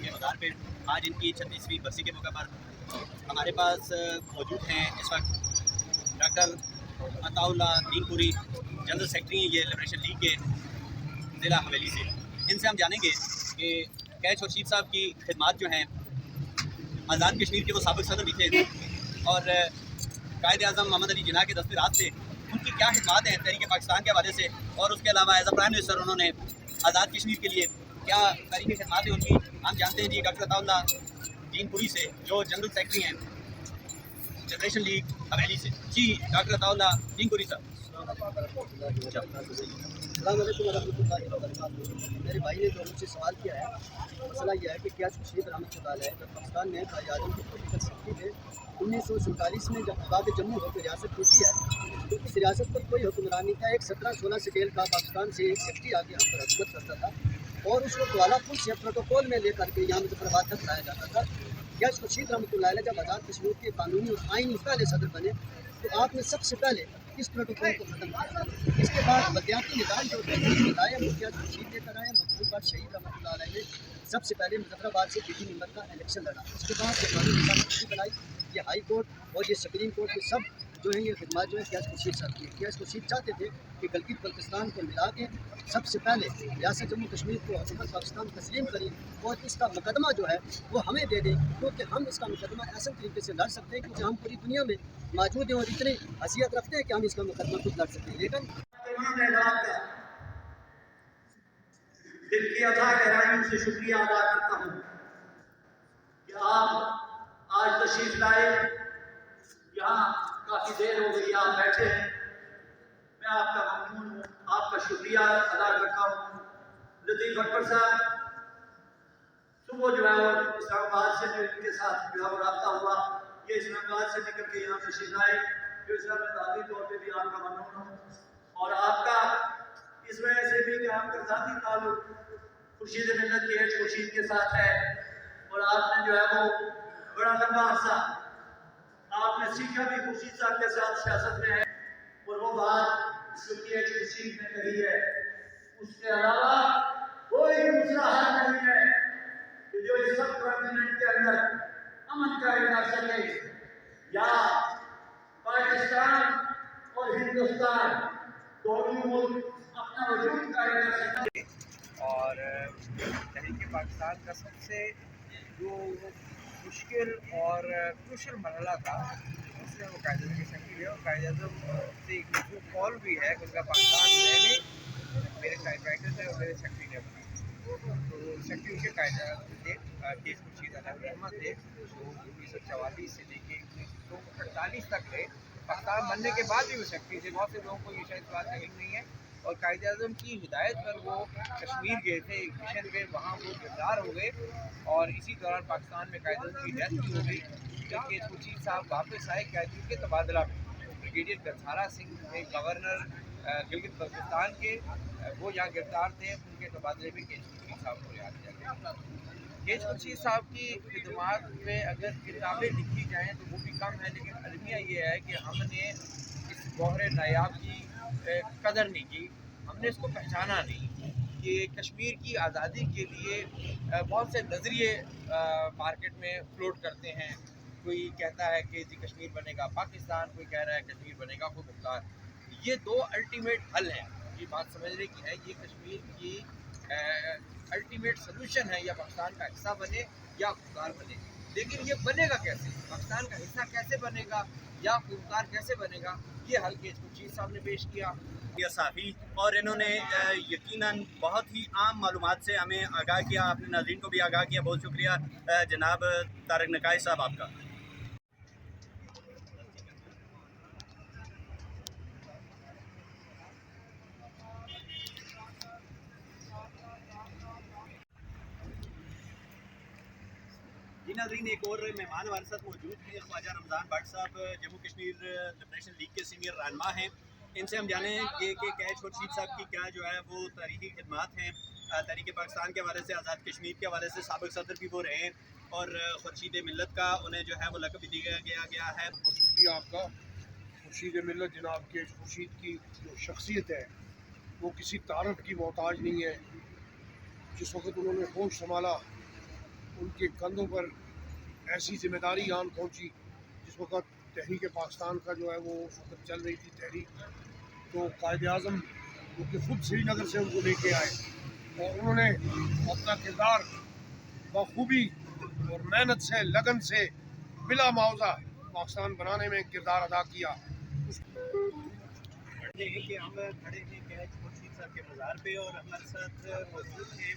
के मज़ार पे आज इनकी 36वीं बरसी के मौके पर हमारे पास मौजूद हैं इस वक्त डॉक्टर अताउल्लाह दीनपुरी, जनरल सेक्रेटरी ये लिबरेशन लीग के ज़िला हवेली से। इनसे हम जानेंगे कि कैच खुर्शीद साहब की खिदमत जो हैं, आज़ाद कश्मीर के वो साबिक़ सदर भी थे और कायद आज़म मोहम्मद अली जिन्ना के दस्ते राज से उनकी क्या खिदमत हैं तहरीक पाकिस्तान के हवाले से, और उसके अलावा एज अ प्राइम मिनिस्टर उन्होंने आज़ाद कश्मीर के लिए क्या तहरीक खिदमत है उनकी। हम जानते हैं जी डॉक्टर अताउल्लाह दीनपुरी से, जो जनरल सेक्रेटरी हैं लिबरेशन लीग हवेली से। जी डॉक्टर अताउल्लाह दीनपुरी साहब। मेरे भाई ने जो मुझसे सवाल किया है, मसला यह है कि क्या खुर्शीद रहमतुल्लाह अलैह जब पाकिस्तान में कायद आज़म की पोलिटिकल सेक्रेटरी थे 1947 में, जब बाब जम्मू होकर रियासत टूटी है तो इस रियासत पर कोई हुक्मरानी था। एक 17-16 स्केल का पाकिस्तान से एक सेक्रेटरी आके हम पर हुकूमत करता था और उसको कुआलालंपुर से प्रोटोकॉल में लेकर के यहाँ मुजफ्फराबाद तक लाया जाता था। क्या खुर्शीद रहमतुल्लाह अलैह जब आज़ाद कश्मीर के कानूनी और आईनी पहले सदर बने तो आपने सबसे पहले इस प्रोटोकॉल को खत्म किया। इसके बाद बदियाती निज़ाम जो बताया मुखिया खुर्शीद लेकर आए, मखदूम पर शहीद रहमतुल्लाह अलैह ने सबसे पहले मुजफ्फराबाद से बीडी नंबर का इलेक्शन लड़ा। उसके बाद ये कानूनी निज़ाम बनाई, ये हाई कोर्ट और ये सुप्रीम कोर्ट के सब जो है ये खिदमत जो है क्या खुर्शीद साहब की। क्या खुर्शीद चाहते थे कि गिलगित बल्तिस्तान को मिला के सबसे पहले रियासत जम्मू कश्मीर को हुकूमत पाकिस्तान तस्लीम करें और इसका मुकदमा जो है वो हमें दे दें, क्योंकि हम इसका मुकदमा ऐसे तरीके से लड़ सकते हैं क्योंकि हम पूरी दुनिया में मौजूद हैं और इतनी हैसियत रखते हैं कि हम इसका मुकदमा खुद लड़ सकते हैं। लेकिन दिल की अथा गहराइयों से शुक्रिया अदा करता हूँ कि आप आज तशरीफ लाए। यहाँ काफ़ी देर हो गई आप बैठे हैं, मैं आपका ममनून हूँ, आपका शुक्रिया अदा करता हूँ। लतीफ़ अकबर साहब सुबह जो है और इस्लामाबाद से जो इनके साथ जो है रब्ता हुआ, ये इस्लामाबाद से निकल के यहाँ तशरीफ लाए, जो इसलिए मैं ज़ाती तौर पर भी आपका ममनून हूँ और आपका इस वजह से भी कि आपका ज़ाती ताल्लुक खुर्शीद मिल्लत के खुर्शीद के साथ है और आपने जो है वो बड़ा लंबा अर्सा आपने सीखा भी खुर्शीद साहब के साथ सियासत में है और वो बात जो कि खुर्शीद ने कही है उसके अलावा कोई दूसरा हल नहीं है कि जो इस सब कॉन्टिनेंट के अंदर अमन कायम कर सके या पाकिस्तान और हिंदुस्तान दोनों मुल्क अपना वजूद कायम कर सके। और तहरीक पाकिस्तान का सबसे जो मुश्किल और क्रूशल मरहला था उसमें वो कायद की शक्ल है और कायद से एक जो कॉल भी है उनका पाकिस्तान मैंने मेरे टाइपराइटर ने और मेरे सेक्रेटरी ने बनाया। तो सेक्रेटरी के कायद थे केस खुर्शीद रहमत थे जो 1944 से लेके 1948 तक थे। पाकिस्तान बनने के बाद भी वो सेक्रेटरी थे। बहुत से लोगों को ये शायद बात नहीं है और कायद आज़म की हिदायत पर वो कश्मीर गए थे एक मिशन पे, वहाँ वो गिरफ्तार हो गए और इसी दौरान पाकिस्तान में कायद आज़म की डेथ भी हो गई। जबकि खुर्शीद साहब वापस आए कैदियों के तबादला में। ब्रिगेडियर गरसारा सिंह थे गवर्नर गिलगित बल्तिस्तान के, वो यहाँ गिरफ्तार थे, उनके तबादले में केच खुर्शीद साहब को रिहा किया गया। केच खुर्शीद साहब की खिदमत में अगर किताबें लिखी जाएँ तो वो भी कम है, लेकिन अलमिया ये है कि हमने इस गौहर नायाब की कदर नहीं की, हमने इसको पहचाना नहीं कि कश्मीर की आज़ादी के लिए बहुत से नज़रिए मार्केट में फ्लोट करते हैं। कोई कहता है कि जी कश्मीर बनेगा पाकिस्तान, कोई कह रहा है कश्मीर बनेगा खुद मुख्तार। ये दो अल्टीमेट हल हैं, ये बात समझने की है। ये कश्मीर की अल्टीमेट सोल्यूशन है, या पाकिस्तान का हिस्सा बने या खुदमुख्तार बने। लेकिन ये बनेगा कैसे, पाकिस्तान का हिस्सा कैसे बनेगा या खुदमुख्तार कैसे बनेगा, ये हल केच खुर्शीद साहब ने पेश किया साफ़ी और इन्होंने यकीनन बहुत ही आम मालूमात से हमें आगाह किया, अपने नाज़रीन को भी आगाह किया। बहुत शुक्रिया जनाब तारक नकाई साहब आपका। जी नाज़रीन, एक और मेहमान हमारे साथ मौजूद हैं, ख्वाजा रमज़ान भट्ट साहब जम्मू कश्मीर लिबरेशन लीग के सीनियर रहनुमा हैं। इनसे हम जाने कि कैच खुर्शीद साहब की क्या जो है वो तारीखी खिदमत हैं तहरीक पाकिस्तान के हवाले से, आज़ाद कश्मीर के हवाले से साबिक़ सदर भी वो रहे हैं और खुर्शीद मिल्लत का उन्हें जो है वो लक़ब भी दिया गया है। बहुत शुक्रिया आपका। खुर्शीद मिल्लत जनाब के खुर्शीद की जो शख्सियत है वो किसी तारफ़ की मोहताज नहीं है। जिस वक्त उन्होंने होश संभाला उनके कंधों पर ऐसी जिम्मेदारी आन पहुंची। जिस वक्त तहरीक पाकिस्तान का जो है वो उस वक्त चल रही थी तहरीक, तो कायद आज़म जो कि ख़ुद श्रीनगर से उनको लेके आए और उन्होंने अपना किरदार बखूबी और मेहनत से, लगन से, बिला मुआवजा पाकिस्तान बनाने में किरदार अदा किया। कि हम खड़े हैं कैच खुर्शीद साहब के मज़ार पे और हमारे साथ मौजूद हैं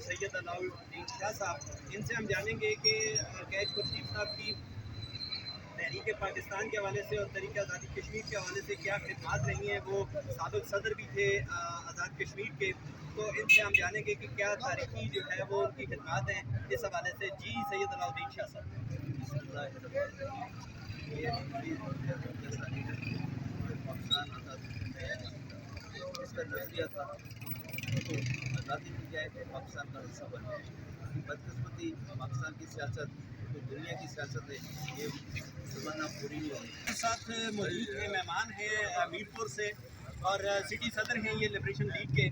सैयद अलाउद्दीन शाह साहब। इनसे हम जानेंगे कि कैच खुर्शीद साहब की तहरीक पाकिस्तान के हवाले से और तहरीक आज़ादी कश्मीर के हवाले से क्या खिदमत रही हैं। वो साबिक़ सदर भी थे आज़ाद कश्मीर के, तो इनसे हम जानेंगे कि क्या तारीखी जो है वो उनकी खिदमत हैं इस हवाले से। जी सैयद अलाउद्दीन शाह साहब। इसका नजरिया था तो आज़ादी मिल जाए तो पाकिस्तान का हिस्सा बन जाए। बदकिस्मती पाकिस्तान की सियासत तो दुनिया की सियासत है, ये तमन्ना पूरी नहीं होगी। साथ मौजूद हैं मेहमान हैं मीरपुर से और सिटी सदर हैं ये लिबरेशन लीग के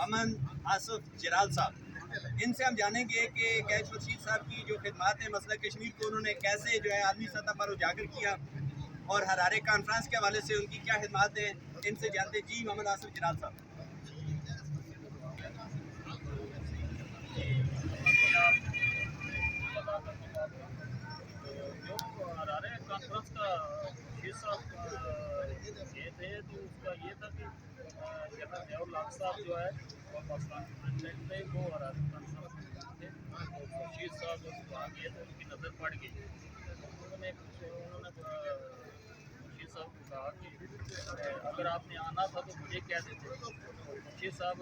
अमन आसफ जलाल साहब। इनसे हम जानेंगे कि कैच खुर्शीद साहब की जो खिदमत है मसला कश्मीर को उन्होंने कैसे जो है आलमी सतह पर उजागर किया और हरारे कॉन्फ्रेंस के हवाले से उनकी क्या खिदमत है, इनसे जानते। जी मोहम्मद आसफ जलाल साहब। जो हरारे कॉन्फ्रेंस का शीर्षक ये थे तो उसका ये था कि जहाँ जवाहर लाल साहब जो है वो पाकिस्तान के प्रेसिडेंट थे, वो हरारे कॉन्फ्रेंस थे, तो खुर्शीद साहब वहाँ गए तो उनकी नज़र पड़ गई। उन्होंने खुर्शीद साहब को कहा कि अगर आपने आना था तो मुझे क्या देते। खुर्शीद साहब